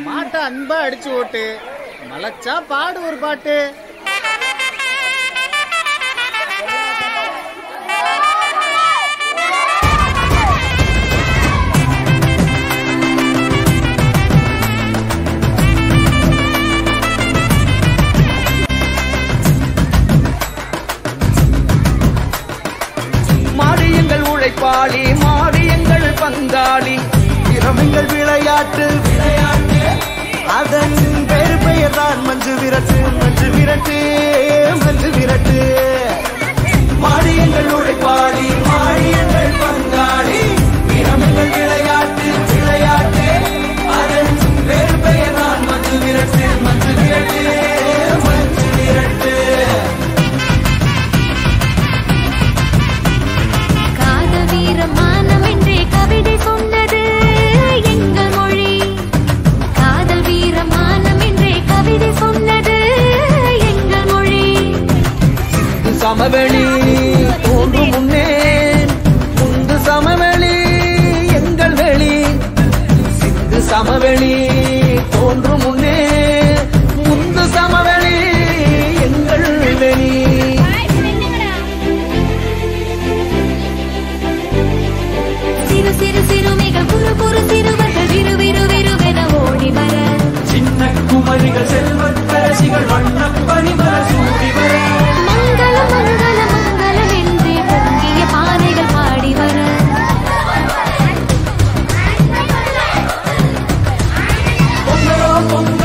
மாட்டை அன்பா அடிச்சு ஓட்டு மலைச்சா பாடு ஒரு பாட்டு. மாடியங்கள் உழைப்பாளி மாடியங்கள் பங்காளி திறமைகள் விளையாட்டு அதன் பேரு பெயர் தான் மஞ்சு விரட்டு மஞ்சு விரட்டு மஞ்சு விரட்டு. மாடியங்கள் உழைப்பாளி மாடியங்கள் பங்காளி திறமைகள் விளையாட்டு அதன் பேரு பெயர் தான் மஞ்சு விரட்டு மஞ்சு விரட்டு மஞ்சு விரட்டு. சமவெளி தோன்றும் முன்னே முந்து சமவெளி எங்கள் வெளி சிந்து சமவெளி தோன்றும் முன்னே முந்து சமவெளி எங்கள் வெளி. சிறு சிறு சிறுமிகள் குறு குறு சிறுவர்கள் விறு விறு விறுவென ஓடி வர சின்ன குமரிகள் செல்வத்தரசிகள் வண்ணப்பணி வர சூடி வர மங்களம் மங்களம் மங்களம் என்று பொங்கிய பானைகள் பாடி வர பொங்கலோ பொங்கல்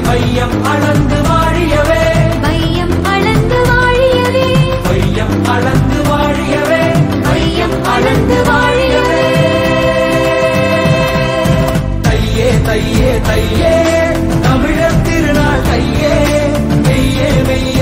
வையம் அளந்து வாழியவே வையம் அளந்து வாழியவே வையம் அளந்து வாழியவே வையம் அளந்து வாழியவே தையே தையே தையே தமிழர் திருநாள் தையே மெய்யே மெய்யே